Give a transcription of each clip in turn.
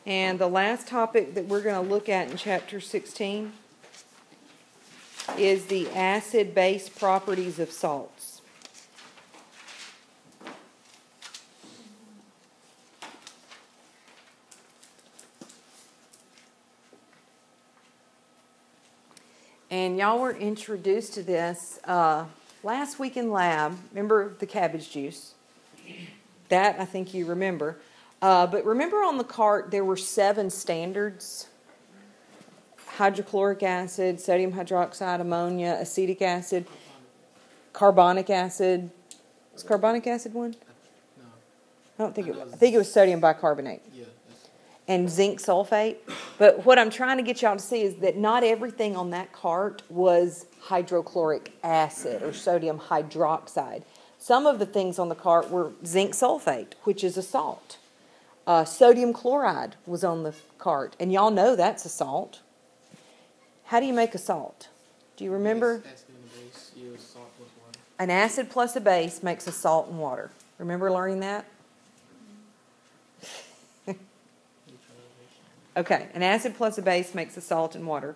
And the last topic that we're going to look at in chapter 16 is the acid-base properties of salts. And y'all were introduced to this last week in lab. Remember the cabbage juice? That I think you remember. But remember on the cart there were 7 standards. Hydrochloric acid, sodium hydroxide, ammonia, acetic acid, carbonic acid. Was carbonic acid one? No. I don't think it was. I think it was sodium bicarbonate. Yeah. And zinc sulfate. But what I'm trying to get y'all to see is that not everything on that cart was hydrochloric acid or sodium hydroxide. Some of the things on the cart were zinc sulfate, which is a salt. Sodium chloride was on the cart. And y'all know that's a salt. How do you make a salt? Do you remember? Acid and a base. Yeah, salt plus water. An acid plus a base makes a salt and water. Remember learning that? Okay, an acid plus a base makes a salt and water.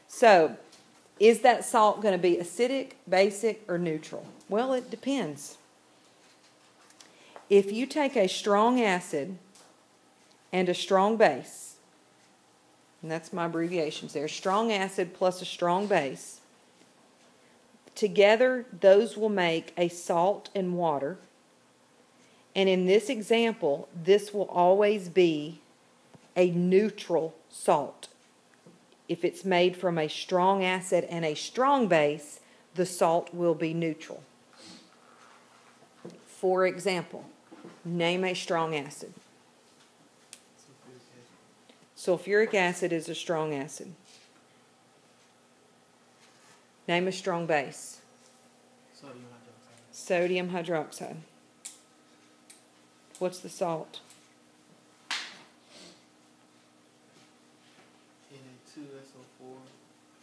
So, is that salt going to be acidic, basic, or neutral? Well, it depends. If you take a strong acid and a strong base, and that's my abbreviations there, strong acid plus a strong base, together those will make a salt and water. And in this example, this will always be a neutral salt. If it's made from a strong acid and a strong base, the salt will be neutral. For example, name a strong acid. Sulfuric acid is a strong acid. Name a strong base. Sodium hydroxide. Sodium hydroxide. What's the salt?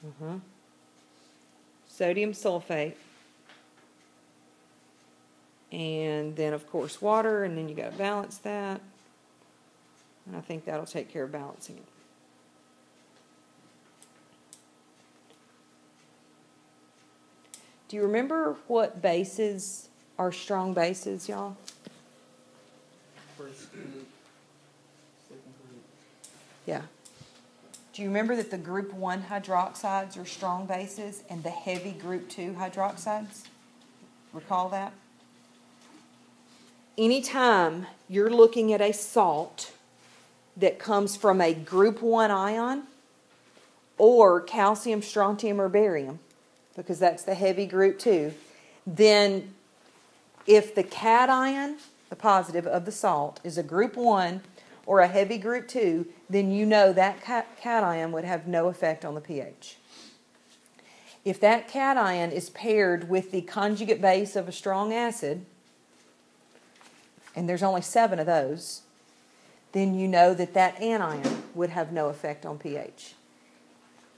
Na2SO4. Sodium sulfate. And then, of course, water, and then you got to balance that. And I think that'll take care of balancing it. Do you remember what bases are strong bases, y'all? First group. Second group. Yeah. Do you remember that the group 1 hydroxides are strong bases and the heavy group 2 hydroxides? Recall that? Anytime you're looking at a salt that comes from a group 1 ion or calcium, strontium, or barium, because that's the heavy group 2, then if the cation, the positive of the salt, is a group 1 or a heavy group 2, then you know that cation would have no effect on the pH. If that cation is paired with the conjugate base of a strong acid, and there's only 7 of those, then you know that that anion would have no effect on pH.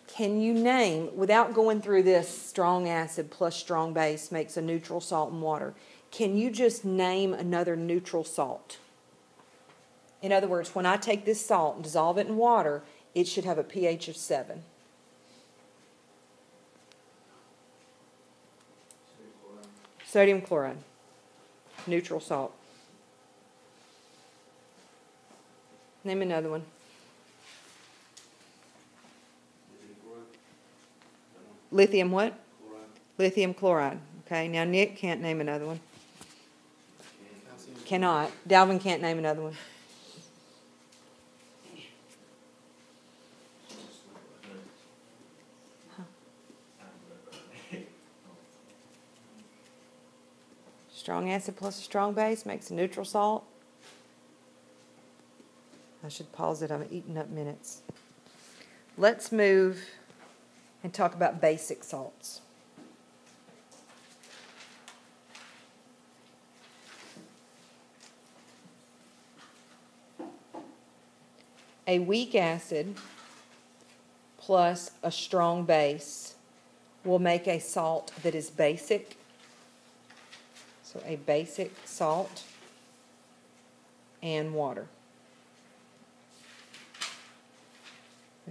Can you name, without going through this strong acid plus strong base makes a neutral salt and water, can you just name another neutral salt? In other words, when I take this salt and dissolve it in water, it should have a pH of 7. Sodium chloride. Neutral salt. Name another one. Lithium what? Chloride. Lithium chloride. Okay, now Nick can't name another one. Calcium. Cannot. Dalvin can't name another one. Strong acid plus a strong base makes a neutral salt. I should pause it. I'm eating up minutes. Let's move and talk about basic salts. A weak acid plus a strong base will make a salt that is basic. So a basic salt and water.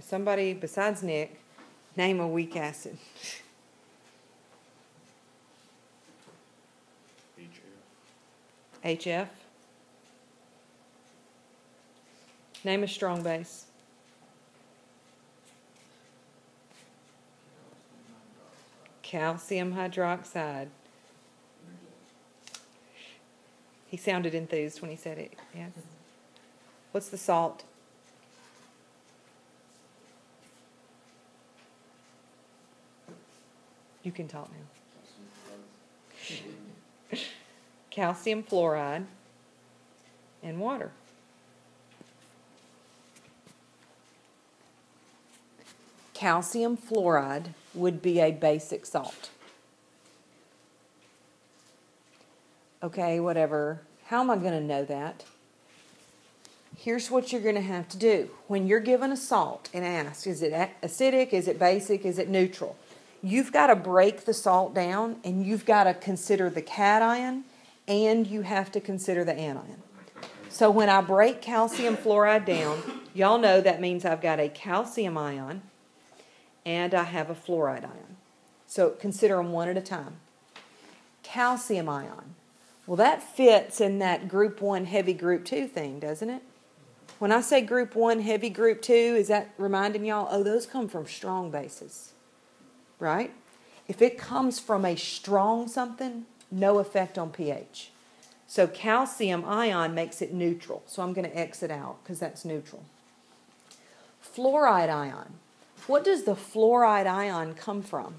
Somebody besides Nick, name a weak acid. HF. Name a strong base. Calcium hydroxide. He sounded enthused when he said it. Yes. What's the salt? You can talk now. Calcium fluoride and water. Calcium fluoride would be a basic salt. Okay, whatever. How am I going to know that? Here's what you're going to have to do. When you're given a salt and asked, is it acidic, is it basic, is it neutral? You've got to break the salt down, and you've got to consider the cation, and you have to consider the anion. So when I break calcium fluoride down, y'all know that means I've got a calcium ion and I have a fluoride ion. So consider them one at a time. Calcium ion. Well, that fits in that group 1 heavy group 2 thing, doesn't it? When I say group 1 heavy group 2, is that reminding y'all, oh, those come from strong bases, right? If it comes from a strong something, no effect on pH. So calcium ion makes it neutral. So I'm going to X it out because that's neutral. Fluoride ion. What does the fluoride ion come from?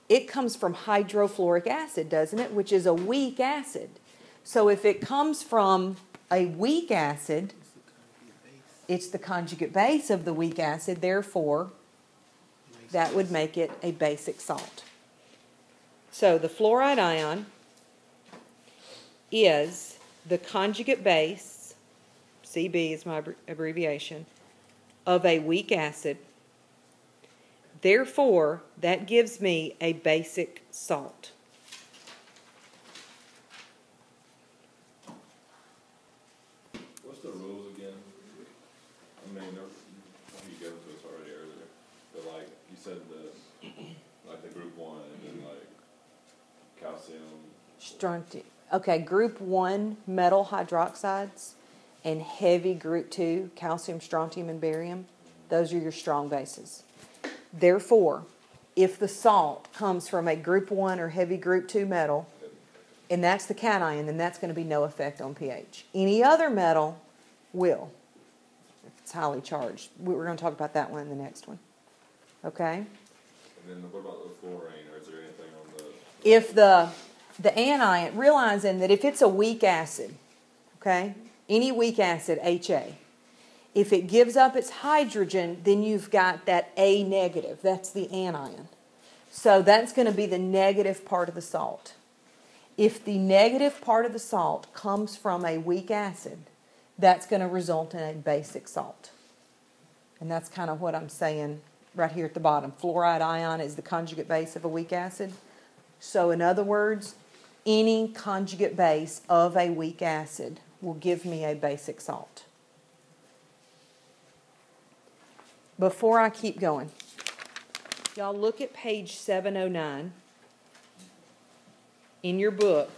It comes from hydrofluoric acid, doesn't it? Which is a weak acid. So if it comes from a weak acid, it's the conjugate base of the weak acid. Therefore, that would make it a basic salt. So the fluoride ion is the conjugate base, CB is my abbreviation, of a weak acid. Therefore, that gives me a basic salt. What's the rules again? I mean, you gave it to us already earlier, but like you said, the group 1 and then like calcium. Strontium. Okay, group 1 metal hydroxides and heavy group 2 calcium, strontium, and barium. Those are your strong bases. Therefore, if the salt comes from a group 1 or heavy group 2 metal, and that's the cation, then that's going to be no effect on pH. Any other metal will, if it's highly charged. We're going to talk about that one in the next one. Okay? And then what about the fluorine, or is there anything on the... If the anion, realizing that if it's a weak acid, okay, any weak acid, HA, if it gives up its hydrogen, then you've got that A negative. That's the anion. So that's going to be the negative part of the salt. If the negative part of the salt comes from a weak acid, that's going to result in a basic salt. And that's kind of what I'm saying right here at the bottom. Fluoride ion is the conjugate base of a weak acid. So in other words, any conjugate base of a weak acid will give me a basic salt. Before I keep going, y'all look at page 709 in your book.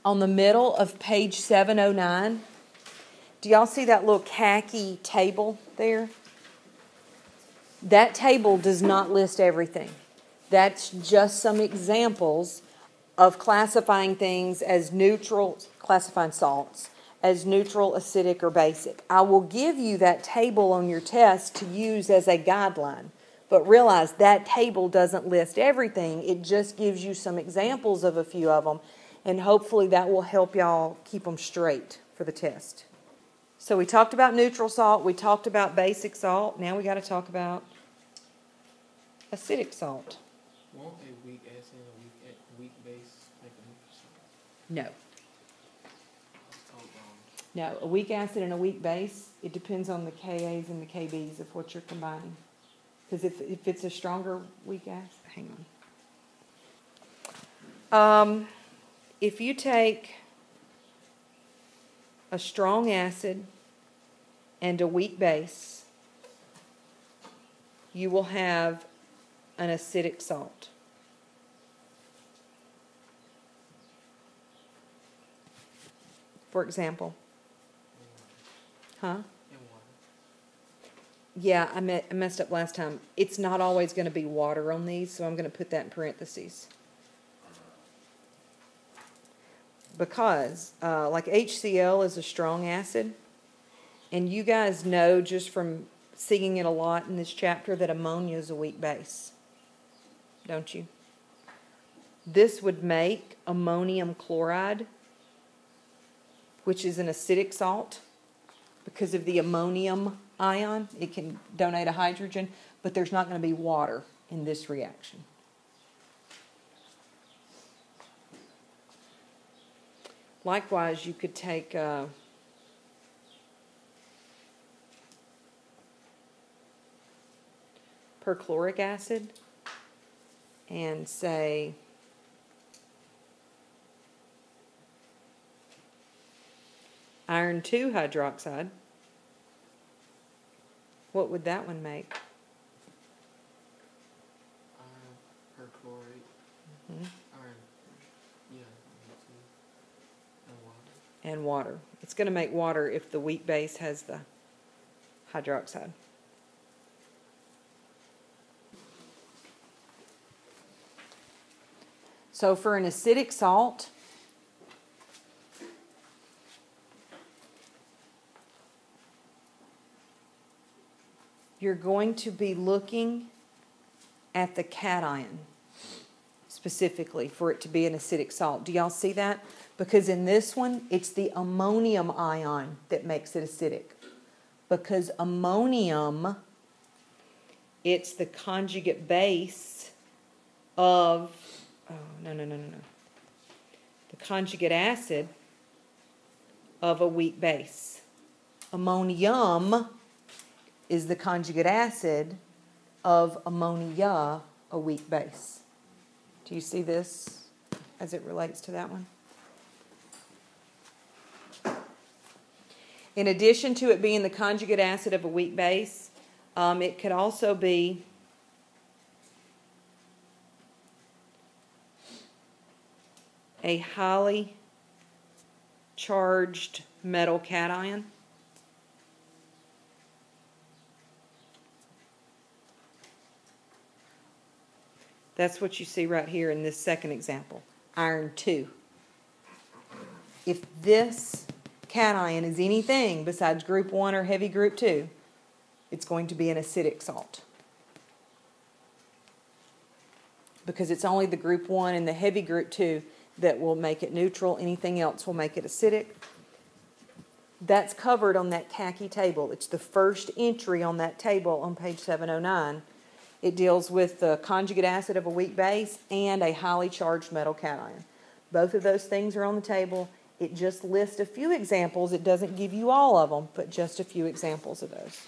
On the middle of page 709, do y'all see that little khaki table there? That table does not list everything. That's just some examples of classifying things as neutral, classifying salts as neutral, acidic, or basic. I will give you that table on your test to use as a guideline. But realize that table doesn't list everything. It just gives you some examples of a few of them. And hopefully that will help y'all keep them straight for the test. So we talked about neutral salt. We talked about basic salt. Now we got to talk about acidic salt. Won't a weak acid and a weak base make a neutral salt? No. I was told wrong. No, a weak acid and a weak base, it depends on the Kas and the Kbs of what you're combining. Because if it's a stronger weak acid, hang on. If you take a strong acid and a weak base, you will have an acidic salt. For example. Huh? And water. Yeah, I messed up last time. It's not always going to be water on these, so I'm going to put that in parentheses. Because, like HCl is a strong acid, and you guys know just from seeing it a lot in this chapter that ammonia is a weak base. Don't you? This would make ammonium chloride, which is an acidic salt, because of the ammonium ion. It can donate a hydrogen, but there's not going to be water in this reaction. Likewise, you could take perchloric acid and say iron 2 hydroxide. What would that one make? Iron perchlorate. Mm-hmm. Iron, yeah, and water. And water. It's going to make water if the weak base has the hydroxide. So for an acidic salt, you're going to be looking at the cation specifically for it to be an acidic salt. Do y'all see that? Because in this one, it's the ammonium ion that makes it acidic. Because ammonium, it's the conjugate base of, the conjugate acid of a weak base. Ammonium is the conjugate acid of ammonia, a weak base. Do you see this as it relates to that one? In addition to it being the conjugate acid of a weak base, it could also be a highly charged metal cation. That's what you see right here in this second example, iron 2. If this cation is anything besides group 1 or heavy group 2, it's going to be an acidic salt. Because it's only the group 1 and the heavy group 2 that will make it neutral. Anything else will make it acidic. That's covered on that khaki table. It's the first entry on that table on page 709. It deals with the conjugate acid of a weak base and a highly charged metal cation. Both of those things are on the table. It just lists a few examples. It doesn't give you all of them, but just a few examples of those.